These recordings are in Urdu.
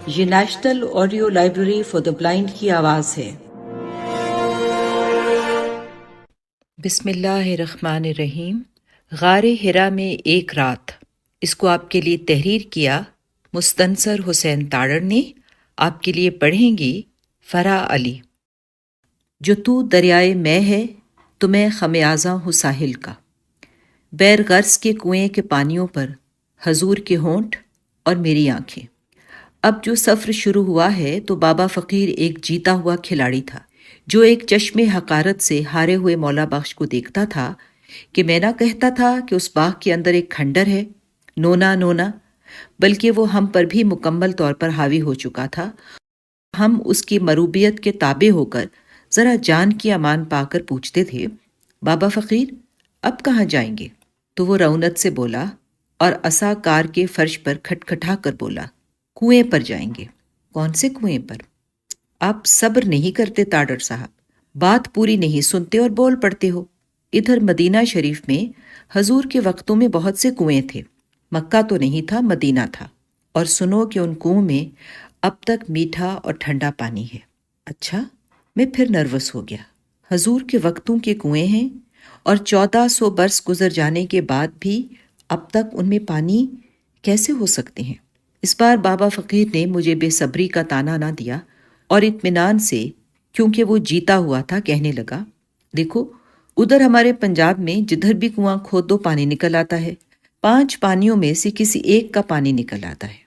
یہ national audio library for the blind کی آواز ہے۔ بسم اللہ الرحمن الرحیم۔ غار ہرا میں ایک رات، اس کو آپ کے لیے تحریر کیا مستنصر حسین تاڑر نے۔ آپ کے لیے پڑھیں گی فرح علی۔ جو تو دریائے میں ہے تو میں خمیازہ ہوں ساحل کا، بیر غرض کے کنویں کے پانیوں پر حضور کے ہونٹ اور میری آنکھیں۔ اب جو سفر شروع ہوا ہے تو بابا فقیر ایک جیتا ہوا کھلاڑی تھا، جو ایک چشم حقارت سے ہارے ہوئے مولا بخش کو دیکھتا تھا کہ میں نہ کہتا تھا کہ اس باغ کے اندر ایک کھنڈر ہے، نونا نونا، بلکہ وہ ہم پر بھی مکمل طور پر حاوی ہو چکا تھا۔ ہم اس کی مروبیت کے تابع ہو کر ذرا جان کی امان پا کر پوچھتے تھے، بابا فقیر اب کہاں جائیں گے؟ تو وہ رونت سے بولا اور عصا کار کے فرش پر کھٹکھٹا کر بولا، کنویں پر جائیں گے۔ کون سے کنویں پر؟ آپ صبر نہیں کرتے تاڑر صاحب، بات پوری نہیں سنتے اور بول پڑتے ہو۔ ادھر مدینہ شریف میں حضور کے وقتوں میں بہت سے کنویں تھے، مکہ تو نہیں تھا، مدینہ تھا، اور سنو کہ ان کنووں میں اب تک میٹھا اور ٹھنڈا پانی ہے۔ اچھا، میں پھر نروس ہو گیا۔ حضور کے وقتوں کے کنویں ہیں اور 1400 برس گزر جانے کے بعد بھی اب تک ان میں پانی کیسے ہو سکتے ہیں؟ اس بار بابا فقیر نے مجھے بے صبری کا طعنہ نہ دیا اور اطمینان سے، کیونکہ وہ جیتا ہوا تھا، کہنے لگا، دیکھو ادھر ہمارے پنجاب میں جدھر بھی کنواں کھود دو پانی نکل آتا ہے، 5 پانیوں میں سے کسی ایک کا پانی نکل آتا ہے۔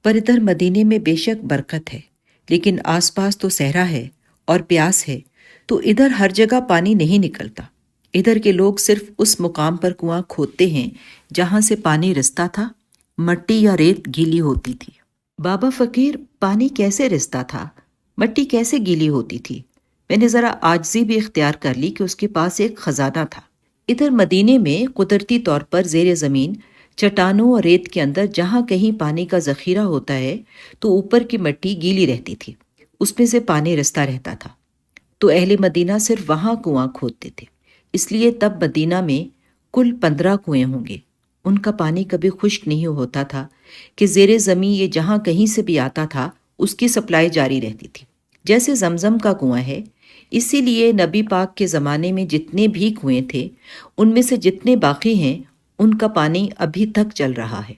پر ادھر مدینے میں بے شک برکت ہے، لیکن آس پاس تو صحرا ہے اور پیاس ہے، تو ادھر ہر جگہ پانی نہیں نکلتا۔ ادھر کے لوگ صرف اس مقام پر کنواں کھودتے ہیں جہاں سے پانی رستا تھا، مٹی یا ریت گیلی ہوتی تھی۔ بابا فقیر، پانی کیسے رستا تھا؟ مٹی کیسے گیلی ہوتی تھی؟ میں نے ذرا عاجزی بھی اختیار کر لی کہ اس کے پاس ایک خزانہ تھا۔ ادھر مدینے میں قدرتی طور پر زیر زمین چٹانوں اور ریت کے اندر جہاں کہیں پانی کا ذخیرہ ہوتا ہے تو اوپر کی مٹی گیلی رہتی تھی، اس میں سے پانی رستا رہتا تھا، تو اہل مدینہ صرف وہاں کنواں کھودتے تھے۔ اس لیے تب مدینہ میں کل 15 کنویں ہوں گے۔ ان کا پانی کبھی خشک نہیں ہوتا تھا کہ زیر زمین یہ جہاں کہیں سے بھی آتا تھا اس کی سپلائی جاری رہتی تھی، جیسے زمزم کا کنواں ہے۔ اسی لیے نبی پاک کے زمانے میں جتنے بھی کنویں تھے ان میں سے جتنے باقی ہیں ان کا پانی ابھی تک چل رہا ہے۔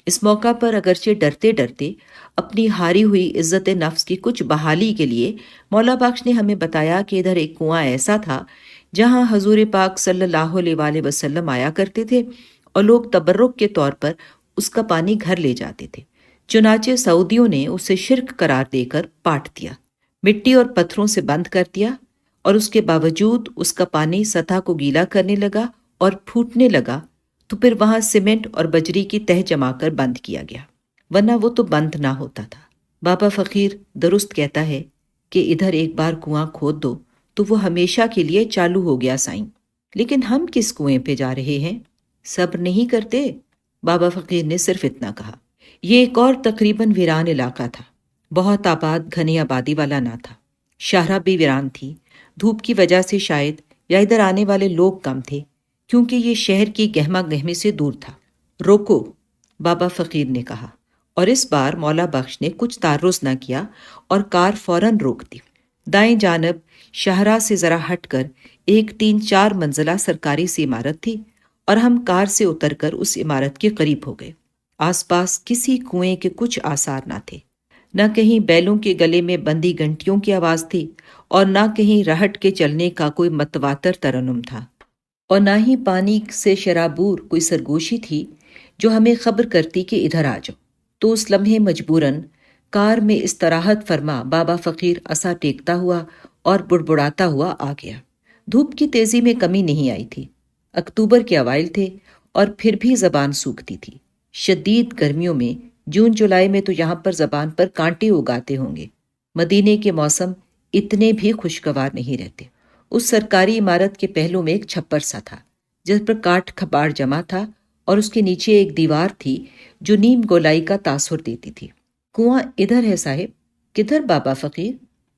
اس موقع پر اگرچہ ڈرتے ڈرتے اپنی ہاری ہوئی عزت نفس کی کچھ بحالی کے لیے مولا بخش نے ہمیں بتایا کہ ادھر ایک کنواں ایسا تھا جہاں حضور پاک صلی اللہ علیہ وآلہ وسلم آیا کرتے تھے اور لوگ تبرک کے طور پر اس کا پانی گھر لے جاتے تھے۔ چنانچہ سعودیوں نے اسے شرک قرار دے کر پاٹ دیا، مٹی اور پتھروں سے بند کر دیا، اور اس کے باوجود اس کا پانی سطح کو گیلا کرنے لگا اور پھوٹنے لگا، تو پھر وہاں سیمنٹ اور بجری کی تہ جما کر بند کیا گیا، ورنہ وہ تو بند نہ ہوتا تھا۔ بابا فقیر درست کہتا ہے کہ ادھر ایک بار کنواں کھود دو تو وہ ہمیشہ کے لیے چالو ہو گیا سائیں۔ لیکن ہم کس کنویں پہ جا رہے ہیں؟ صبر نہیں کرتے؟ بابا فقیر نے صرف اتنا کہا۔ یہ ایک اور تقریباً ویران علاقہ تھا، بہت آباد گھنی آبادی والا نہ تھا، شاہراہ بھی ویران تھی، دھوپ کی وجہ سے شاید، یا ادھر آنے والے لوگ کم تھے، کیونکہ یہ شہر کی گہما گہمی سے دور تھا۔ روکو، بابا فقیر نے کہا، اور اس بار مولا بخش نے کچھ تعرض نہ کیا اور کار فوراً روک دی۔ دائیں جانب شاہراہ سے ذرا ہٹ کر ایک 3-4 منزلہ سرکاری سی عمارت تھی، اور ہم کار سے اتر کر اس عمارت کے قریب ہو گئے۔ آس پاس کسی کنویں کے کچھ آثار نہ تھے، نہ کہیں بیلوں کے گلے میں بندھی گھنٹیوں کی آواز تھی، اور نہ کہیں رہٹ کے چلنے کا کوئی متواتر ترنم تھا، اور نہ ہی پانی سے شرابور کوئی سرگوشی تھی جو ہمیں خبر کرتی کہ ادھر آ جاؤ۔ تو اس لمحے مجبوراً کار میں استراحت فرما بابا فقیر عصا ٹیکتا ہوا اور بڑبڑاتا ہوا آ گیا۔ دھوپ کی تیزی میں کمی نہیں آئی تھی، اکتوبر کے اوائل تھے اور پھر بھی زبان سوکھتی تھی۔ شدید گرمیوں میں جون جولائی میں تو یہاں پر زبان پر کانٹے اگاتے ہوں گے۔ مدینے کے موسم اتنے بھی خوشگوار نہیں رہتے۔ اس سرکاری عمارت کے پہلو میں ایک چھپر سا تھا جس پر کاٹ کھپاڑ جمع تھا، اور اس کے نیچے ایک دیوار تھی جو نیم گولائی کا تاثر دیتی تھی۔ کنواں ادھر ہے صاحب۔ کدھر بابا فقیر؟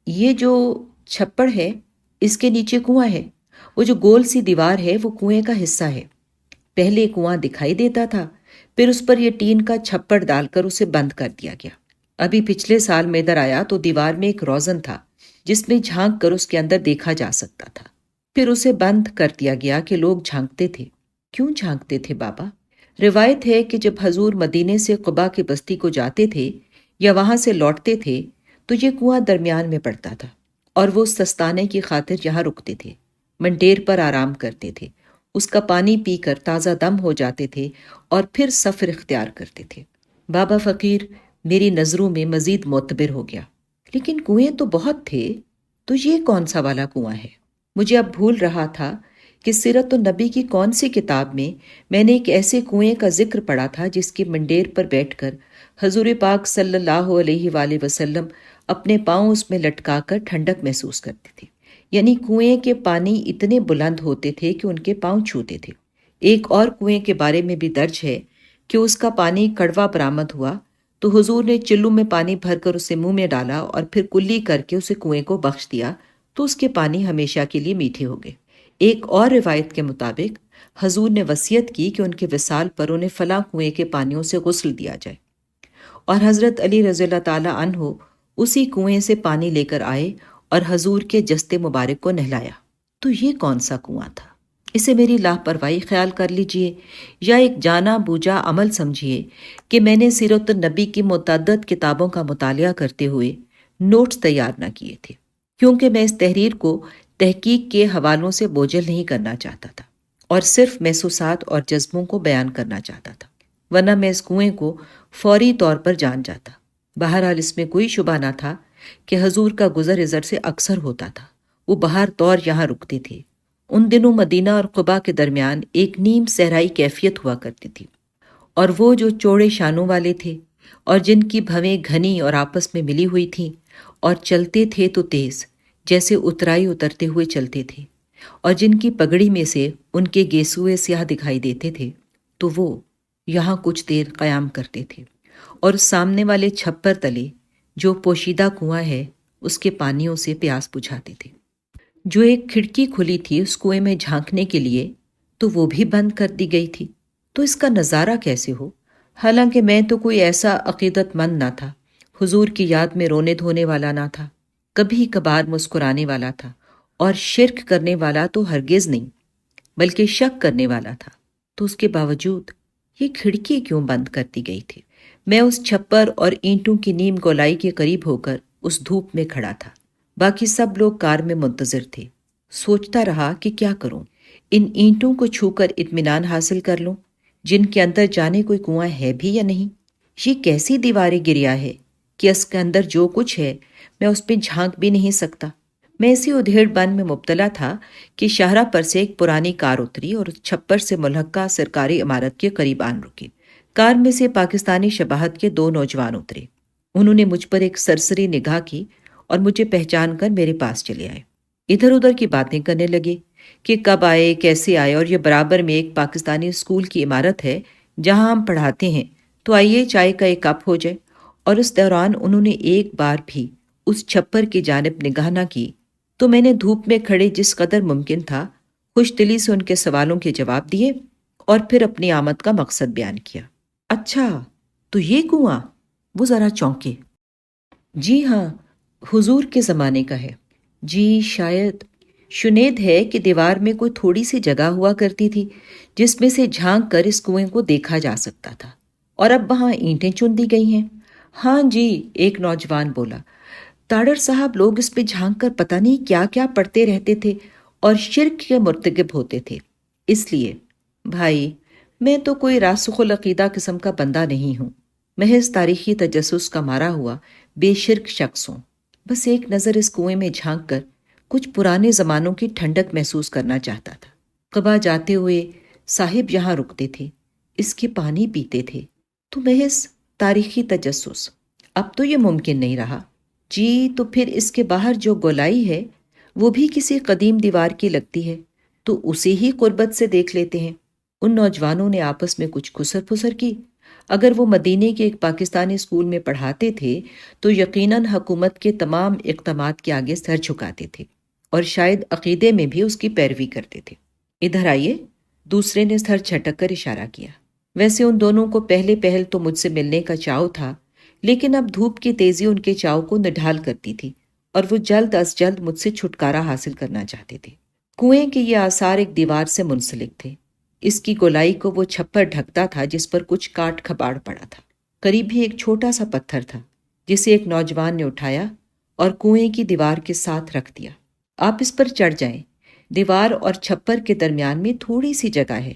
یہ جو چھپڑ ہے اس کے نیچے کنواں ہے، وہ جو گول سی دیوار ہے وہ کنویں کا حصہ ہے۔ پہلے کنواں دکھائی دیتا تھا، پھر اس پر یہ ٹین کا چھپڑ ڈال کر اسے بند کر دیا گیا۔ ابھی پچھلے سال میں ادھر آیا تو دیوار میں ایک روزن تھا جس میں جھانک کر اس کے اندر دیکھا جا سکتا تھا، پھر اسے بند کر دیا گیا کہ لوگ جھانکتے تھے۔ کیوں جھانکتے تھے بابا؟ روایت ہے کہ جب حضور مدینے سے قبا کی بستی کو جاتے تھے یا وہاں سے لوٹتے تھے تو یہ کنواں درمیان میں پڑتا تھا اور وہ سستانے کی خاطر یہاں رکتے تھے، منڈیر پر آرام کرتے تھے، اس کا پانی پی کر تازہ دم ہو جاتے تھے اور پھر سفر اختیار کرتے تھے۔ بابا فقیر میری نظروں میں مزید معتبر ہو گیا۔ لیکن کنویں تو بہت تھے، تو یہ کون سا والا کنواں ہے؟ مجھے اب بھول رہا تھا کہ سیرت النبی کی کون سی کتاب میں نے ایک ایسے کنویں کا ذکر پڑھا تھا جس کی منڈیر پر بیٹھ کر حضور پاک صلی اللہ علیہ وآلہ وسلم اپنے پاؤں اس میں لٹکا کر ٹھنڈک محسوس کرتے تھے، یعنی کنویں کے پانی اتنے بلند ہوتے تھے کہ ان کے پاؤں چھوتے تھے۔ ایک اور کنویں کے بارے میں بھی درج ہے کہ اس کا پانی کڑوا برآمد ہوا تو حضور نے چلو میں پانی بھر کر اسے منہ میں ڈالا اور پھر کلی کر کے اسے کنویں کو بخش دیا تو اس کے پانی ہمیشہ کے لیے میٹھے ہو گئے۔ ایک اور روایت کے مطابق حضور نے وصیت کی کہ ان کے وصال پر انہیں فلاں کنویں کے پانیوں سے غسل دیا جائے، اور حضرت علی رضی اللہ تعالی عنہ اسی کنویں سے پانی لے کر آئے اور حضور کے جستے مبارک کو نہلایا۔ تو یہ کون سا کنواں تھا؟ اسے میری لاپرواہی خیال کر لیجئے یا ایک جانا بوجھا عمل سمجھیے کہ میں نے سیرت النبی کی متعدد کتابوں کا مطالعہ کرتے ہوئے نوٹس تیار نہ کیے تھے، کیونکہ میں اس تحریر کو تحقیق کے حوالوں سے بوجھل نہیں کرنا چاہتا تھا اور صرف محسوسات اور جذبوں کو بیان کرنا چاہتا تھا، ورنہ میں اس کنویں کو فوری طور پر جان جاتا۔ بہرحال اس میں کوئی شبہ نہ تھا کہ حضور کا گزر ازر سے اکثر ہوتا تھا، وہ بہر طور یہاں رکتے تھے۔ ان دنوں مدینہ اور قبا کے درمیان ایک نیم صحرائی کیفیت ہوا کرتی تھی، اور وہ جو چوڑے شانوں والے تھے اور جن کی بھویں گھنی اور آپس میں ملی ہوئی تھیں اور چلتے تھے تو تیز جیسے اترائی اترتے ہوئے چلتے تھے، اور جن کی پگڑی میں سے ان کے گیسوئے سیاہ دکھائی دیتے تھے، تو وہ یہاں کچھ دیر قیام کرتے تھے اور سامنے والے چھپر تلے جو پوشیدہ کنواں ہے اس کے پانیوں سے پیاس بجھاتے تھے۔ جو ایک کھڑکی کھلی تھی اس کنویں میں جھانکنے کے لیے تو وہ بھی بند کر دی گئی تھی، تو اس کا نظارہ کیسے ہو؟ حالانکہ میں تو کوئی ایسا عقیدت مند نہ تھا، حضور کی یاد میں رونے دھونے والا نہ تھا، کبھی کبھار مسکرانے والا تھا، اور شرک کرنے والا تو ہرگز نہیں بلکہ شک کرنے والا تھا، تو اس کے باوجود یہ کھڑکی کیوں بند کر دی گئی تھی؟ میں اس چھپر اور اینٹوں کی نیم گولائی کے قریب ہو کر اس دھوپ میں کھڑا تھا، باقی سب لوگ کار میں منتظر تھے۔ سوچتا رہا کہ کیا کروں، ان اینٹوں کو چھو کر اطمینان حاصل کر لوں جن کے اندر جانے کوئی کنواں ہے بھی یا نہیں۔ یہ کیسی دیواری گریا ہے کہ اس کے اندر جو کچھ ہے میں اس پہ جھانک بھی نہیں سکتا۔ میں اسی ادھیڑ بن میں مبتلا تھا کہ شاہراہ پر سے ایک پرانی کار اتری اور چھپر سے ملحقہ سرکاری عمارت کے قریب آن رکی۔ کار میں سے پاکستانی شباہت کے دو نوجوان اترے۔ انہوں نے مجھ پر ایک سرسری نگاہ کی اور مجھے پہچان کر میرے پاس چلے آئے۔ ادھر ادھر کی باتیں کرنے لگے کہ کب آئے، کیسے آئے، اور یہ برابر میں ایک پاکستانی اسکول کی عمارت ہے جہاں ہم پڑھاتے ہیں، تو آئیے چائے کا ایک کپ ہو جائے۔ اور اس دوران انہوں نے ایک بار بھی اس چھپر کی جانب نگاہ نہ کی، تو میں نے دھوپ میں کھڑے جس قدر ممکن تھا خوش دلی سے ان کے سوالوں کے جواب دیے اور پھر اپنی آمد کا مقصد بیان کیا۔ اچھا، تو یہ کنواں؟ وہ ذرا چونکے۔ جی ہاں، حضور کے زمانے کا ہے۔ جی شاید۔ شنید ہے کہ دیوار میں کوئی تھوڑی سی جگہ ہوا کرتی تھی جس میں سے جھانک کر اس کنویں کو دیکھا جا سکتا تھا، اور اب وہاں اینٹیں چن دی گئی ہیں۔ ہاں جی، ایک نوجوان بولا، تاڑر صاحب لوگ اس پہ جھانک کر پتہ نہیں کیا کیا پڑھتے رہتے تھے اور شرک کے مرتکب ہوتے تھے۔ اس لیے بھائی میں تو کوئی راسخ العقیدہ قسم کا بندہ نہیں ہوں، محض تاریخی تجسس کا مارا ہوا بے شرک شخص ہوں۔ بس ایک نظر اس کنویں میں جھانک کر کچھ پرانے زمانوں کی ٹھنڈک محسوس کرنا چاہتا تھا۔ قبا جاتے ہوئے صاحب یہاں رکتے تھے، اس کے پانی پیتے تھے، تو محض تاریخی تجسس۔ اب تو یہ ممکن نہیں رہا۔ جی تو پھر اس کے باہر جو گولائی ہے وہ بھی کسی قدیم دیوار کی لگتی ہے، تو اسے ہی قربت سے دیکھ لیتے ہیں۔ ان نوجوانوں نے آپس میں کچھ خسر پھسر کی۔ اگر وہ مدینے کے ایک پاکستانی اسکول میں پڑھاتے تھے تو یقیناً حکومت کے تمام اقدامات کے آگے سر جھکاتے تھے اور شاید عقیدے میں بھی اس کی پیروی کرتے تھے۔ ادھر آئیے، دوسرے نے سر چھٹک کر اشارہ کیا۔ ویسے ان دونوں کو پہلے پہل تو مجھ سے ملنے کا چاؤ تھا، لیکن اب دھوپ کی تیزی ان کے چاؤ کو نڈھال کرتی تھی اور وہ جلد از جلد مجھ سے چھٹکارا حاصل کرنا چاہتے تھے۔ کنویں کے یہ آثار ایک دیوار سے منسلک تھے۔ اس کی گولائی کو وہ چھپر ڈھکتا تھا جس پر کچھ کاٹ کھپاڑ پڑا تھا۔ قریب ہی ایک چھوٹا سا پتھر تھا جسے ایک نوجوان نے اٹھایا اور کنویں کی دیوار کے ساتھ رکھ دیا۔ آپ اس پر چڑھ جائیں، دیوار اور چھپر کے درمیان میں تھوڑی سی جگہ ہے،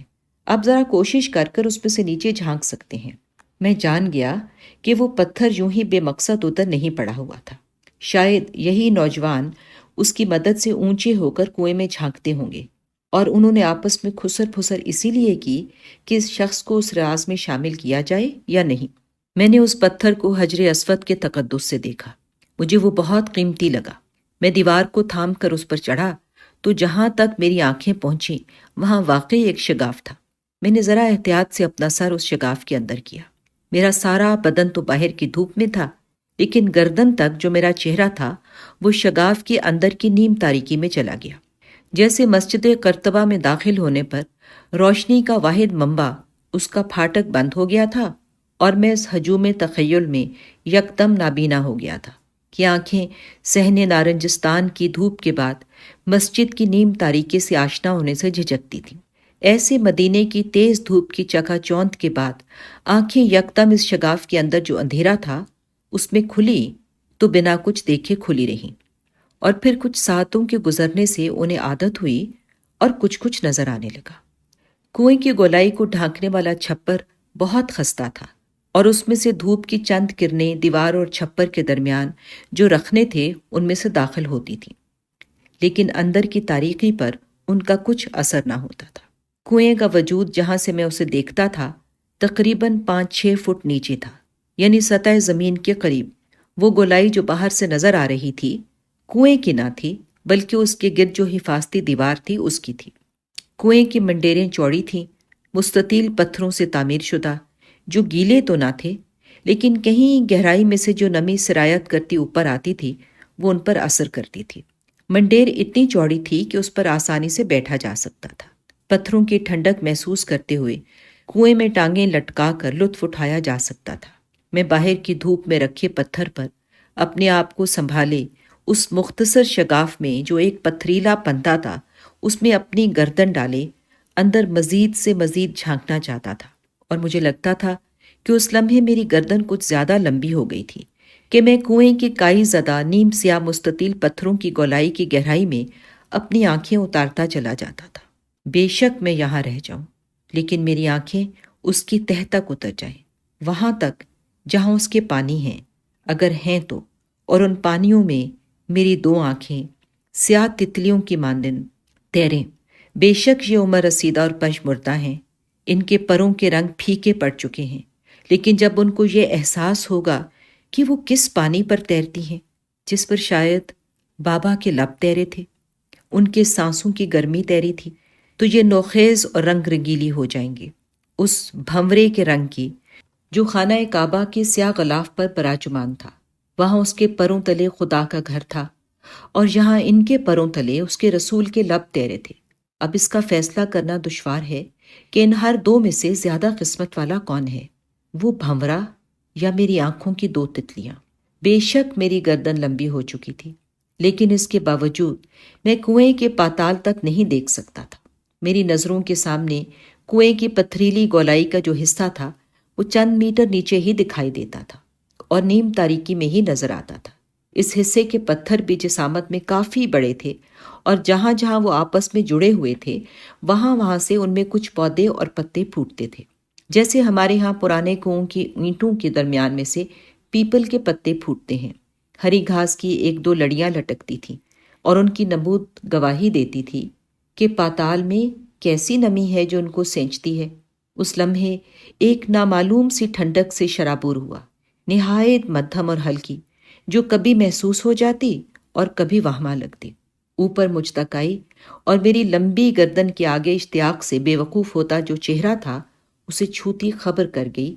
آپ ذرا کوشش کر اس میں سے نیچے جھانک سکتے ہیں۔ میں جان گیا کہ وہ پتھر یوں ہی بے مقصد ادھر نہیں پڑا ہوا تھا۔ شاید یہی نوجوان اس کی مدد سے اونچے ہو کر کنویں میں جھانکتے ہوں گے، اور انہوں نے آپس میں خسر پھسر اسی لیے کی کہ اس شخص کو اس راز میں شامل کیا جائے یا نہیں۔ میں نے اس پتھر کو حجر اسود کے تقدس سے دیکھا۔ مجھے وہ بہت قیمتی لگا۔ میں دیوار کو تھام کر اس پر چڑھا تو جہاں تک میری آنکھیں پہنچیں وہاں واقعی ایک شگاف تھا۔ میں نے ذرا احتیاط سے اپنا سر اس شگاف کے اندر کیا۔ میرا سارا بدن تو باہر کی دھوپ میں تھا، لیکن گردن تک جو میرا چہرہ تھا وہ شگاف کے اندر کی نیم تاریکی میں چلا گیا۔ جیسے مسجد قرطبہ میں داخل ہونے پر روشنی کا واحد منبع اس کا پھاٹک بند ہو گیا تھا، اور میں اس ہجوم تخیل میں یکدم نابینا ہو گیا تھا کہ آنکھیں صحن نارنجستان کی دھوپ کے بعد مسجد کی نیم تاریکی سے آشنا ہونے سے جھجکتی تھیں۔ ایسے مدینے کی تیز دھوپ کی چکا چوند کے بعد آنکھیں یکدم اس شگاف کے اندر جو اندھیرا تھا اس میں کھلی تو بنا کچھ دیکھے کھلی رہیں، اور پھر کچھ ساعتوں کے گزرنے سے انہیں عادت ہوئی اور کچھ نظر آنے لگا۔ کنویں کی گولائی کو ڈھانکنے والا چھپر بہت خستہ تھا، اور اس میں سے دھوپ کی چند کرنیں دیوار اور چھپر کے درمیان جو رخنے تھے ان میں سے داخل ہوتی تھیں، لیکن اندر کی تاریکی پر ان کا کچھ اثر نہ ہوتا تھا۔ کنویں کا وجود جہاں سے میں اسے دیکھتا تھا تقریباً 5-6 فٹ نیچے تھا، یعنی سطح زمین کے قریب۔ وہ گولائی جو باہر سے نظر آ رہی تھی کنویں کی نہ تھی، بلکہ اس کے گرد جو حفاظتی دیوار تھی اس کی تھی۔ کنویں کی منڈیریں چوڑی تھیں، مستطیل پتھروں سے تعمیر شدہ، جو گیلے تو نہ تھے، لیکن کہیں گہرائی میں سے جو نمی سرایت کرتی اوپر آتی تھی وہ ان پر اثر کرتی تھی۔ منڈیر اتنی چوڑی تھی کہ اس پر آسانی سے بیٹھا جا سکتا تھا۔ پتھروں کی ٹھنڈک محسوس کرتے ہوئے کنویں میں ٹانگیں لٹکا کر لطف اٹھایا جا سکتا تھا۔ میں باہر کی دھوپ میں رکھے پتھر پر اپنے آپ کو سنبھالے اس مختصر شگاف میں جو ایک پتھریلا پنتا تھا اس میں اپنی گردن ڈالے اندر مزید سے مزید جھانکنا چاہتا تھا، اور مجھے لگتا تھا کہ اس لمحے میری گردن کچھ زیادہ لمبی ہو گئی تھی کہ میں کنویں کی کائی زدہ نیم سیاہ مستطیل پتھروں کی گولائی کی گہرائی میں اپنی آنکھیں اتارتا چلا جاتا تھا۔ بے شک میں یہاں رہ جاؤں، لیکن میری آنکھیں اس کی تہہ تک اتر جائیں، وہاں تک جہاں اس کے پانی ہیں، اگر ہیں تو، اور ان پانیوں میں میری 2 آنکھیں سیاہ تتلیوں کی مانند تیریں۔ بے شک یہ عمر رسیدہ اور پشمردہ ہیں، ان کے پروں کے رنگ پھیکے پڑ چکے ہیں، لیکن جب ان کو یہ احساس ہوگا کہ وہ کس پانی پر تیرتی ہیں جس پر شاید بابا کے لب تیرے تھے، ان کے سانسوں کی گرمی تیری تھی، تو یہ نوخیز اور رنگ رنگیلی ہو جائیں گے، اس بھنورے کے رنگ کی جو خانہ کعبہ کے سیاہ غلاف پر براجمان تھا۔ وہاں اس کے پروں تلے خدا کا گھر تھا، اور یہاں ان کے پروں تلے اس کے رسول کے لب تیرے تھے۔ اب اس کا فیصلہ کرنا دشوار ہے کہ ان ہر 2 میں سے زیادہ قسمت والا کون ہے، وہ بھنورا یا میری آنکھوں کی 2 تتلیاں۔ بے شک میری گردن لمبی ہو چکی تھی، لیکن اس کے باوجود میں کنویں کے پاتال تک نہیں دیکھ سکتا تھا۔ میری نظروں کے سامنے کنویں کی پتھریلی گولائی کا جو حصہ تھا وہ چند میٹر نیچے ہی دکھائی دیتا تھا اور نیم تاریکی میں ہی نظر آتا تھا۔ اس حصے کے پتھر بھی جسامت میں کافی بڑے تھے، اور جہاں جہاں وہ آپس میں جڑے ہوئے تھے وہاں سے ان میں کچھ پودے اور پتے پھوٹتے تھے، جیسے ہمارے ہاں پرانے کنووں کی اینٹوں کے درمیان میں سے پیپل کے پتے پھوٹتے ہیں۔ ہری گھاس کی 1-2 لڑیاں لٹکتی تھیں، اور ان کی نبوت گواہی دیتی تھی کہ پاتال میں کیسی نمی ہے جو ان کو سینچتی ہے۔ اس لمحے ایک نامعلوم سی ٹھنڈک سے شرابور ہوا، نہایت مدھم اور ہلکی، جو کبھی محسوس ہو جاتی اور کبھی وہمہ لگتی۔ اوپر مجھ تک آئی، اور میری لمبی گردن کے آگے اشتیاق سے بے وقوف ہوتا جو چہرہ تھا اسے چھوتی خبر کر گئی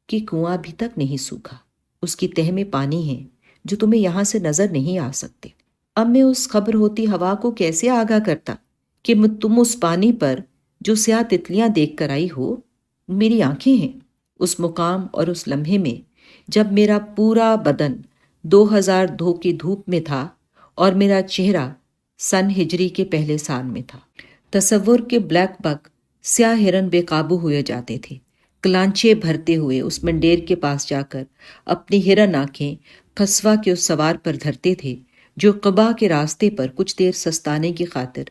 کہ کنواں ابھی تک نہیں سوکھا، اس کی تہہ میں پانی ہے جو تمہیں یہاں سے نظر نہیں آ سکتے۔ اب میں اس خبر ہوتی ہوا کو کیسے آگاہ کرتا کہ تم اس پانی پر جو سیاہ تتلیاں دیکھ کر آئی ہو میری آنکھیں ہیں۔ اس مقام اور اس لمحے میں جب میرا پورا بدن 2002 کی دھوپ میں تھا اور میرا چہرہ سن ہجری کے پہلے سال میں تھا۔ تصور کے بلیک بک سیاہ ہرن بے قابو ہوئے جاتے تھے۔ کلانچے بھرتے ہوئے اس منڈیر کے پاس جا کر اپنی ہرن آنکھیں قصوہ کے اس سوار پر دھرتے تھے جو قبا کے راستے پر کچھ دیر سستانے کی خاطر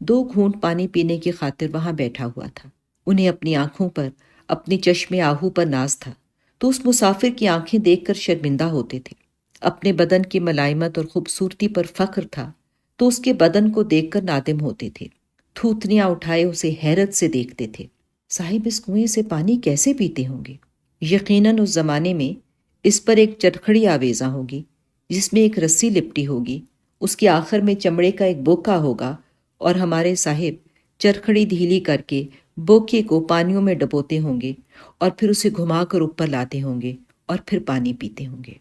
2 گھونٹ پانی پینے کی خاطر وہاں بیٹھا ہوا تھا۔ انہیں اپنی آنکھوں پر، اپنی چشم آہو پر ناز تھا، تو اس مسافر کی آنکھیں دیکھ کر شرمندہ ہوتے تھے۔ اپنے بدن کی ملائمت اور خوبصورتی پر فخر تھا تو اس کے بدن کو دیکھ کر نادم ہوتے تھے۔ تھوتنیاں اٹھائے اسے حیرت سے دیکھتے تھے۔ صاحب اس کنویں سے پانی کیسے پیتے ہوں گے؟ یقیناً اس زمانے میں اس پر ایک چرخڑی آویزاں ہوگی جس میں ایک رسی لپٹی ہوگی، اس کے آخر میں چمڑے کا ایک بوکا ہوگا اور ہمارے صاحب چرخڑی ڈھیلی کر کے بوکے کو پانیوں میں ڈبوتے ہوں گے اور پھر اسے گھما کر اوپر لاتے ہوں گے اور پھر پانی پیتے ہوں گے،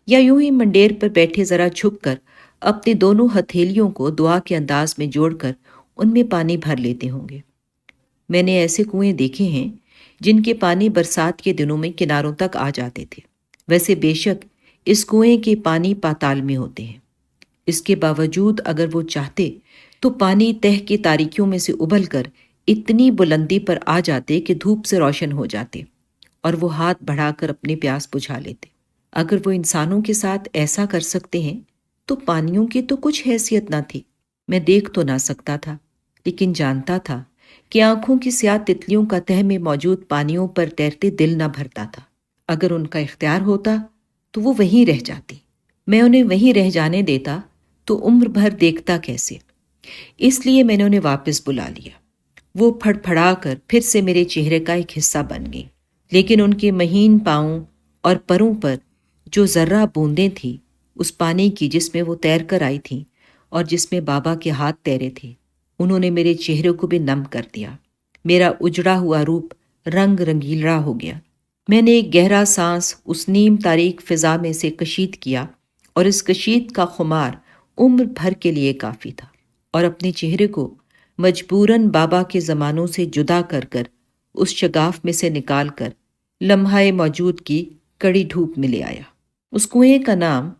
یا یوں ہی منڈیر پر بیٹھے ذرا جھک کر اپنے دونوں ہتھیلیوں کو دعا کے انداز میں جوڑ کر ان میں پانی بھر لیتے ہوں گے۔ میں نے ایسے کنویں دیکھے ہیں جن کے پانی برسات کے دنوں میں کناروں تک آ جاتے تھے۔ ویسے بے شک اس کنویں کے پانی پاتال میں ہوتے ہیں، اس کے باوجود اگر وہ چاہتے تو پانی تہ کی تاریکیوں میں سے ابل کر اتنی بلندی پر آ جاتے کہ دھوپ سے روشن ہو جاتے اور وہ ہاتھ بڑھا کر اپنی پیاس بجھا لیتے۔ اگر وہ انسانوں کے ساتھ ایسا کر سکتے ہیں تو پانیوں کی تو کچھ حیثیت نہ تھی۔ میں دیکھ تو نہ سکتا تھا لیکن جانتا تھا کہ آنکھوں کی سیاہ تتلیوں کا تہ میں موجود پانیوں پر تیرتے دل نہ بھرتا تھا۔ اگر ان کا اختیار ہوتا تو وہ وہیں رہ جاتی، میں انہیں وہیں رہ جانے دیتا تو عمر بھر دیکھتا کیسے؟ اس لیے میں نے انہیں واپس بلا لیا۔ وہ پھڑ پھڑا کر پھر سے میرے چہرے کا ایک حصہ بن گئی، لیکن ان کے مہین پاؤں اور پروں پر جو ذرہ بوندیں تھیں اس پانی کی جس میں وہ تیر کر آئی تھیں اور جس میں بابا کے ہاتھ تیرے تھے، انہوں نے میرے چہرے کو بھی نم کر دیا۔ میرا اجڑا ہوا روپ رنگ رنگیلا ہو گیا۔ میں نے ایک گہرا سانس اس نیم تاریک فضا میں سے کشید کیا اور اس کشید کا خمار عمر بھر کے لیے کافی تھا، اور اپنے چہرے کو مجبوراً بابا کے زمانوں سے جدا کر کر اس شگاف میں سے نکال کر لمحہ موجود کی کڑی دھوپ میں لے آیا۔ اس کنویں کا نام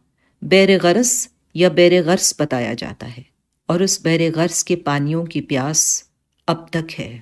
بیر غرس یا بیر غرس بتایا جاتا ہے، اور اس بیر غرس کے پانیوں کی پیاس اب تک ہے۔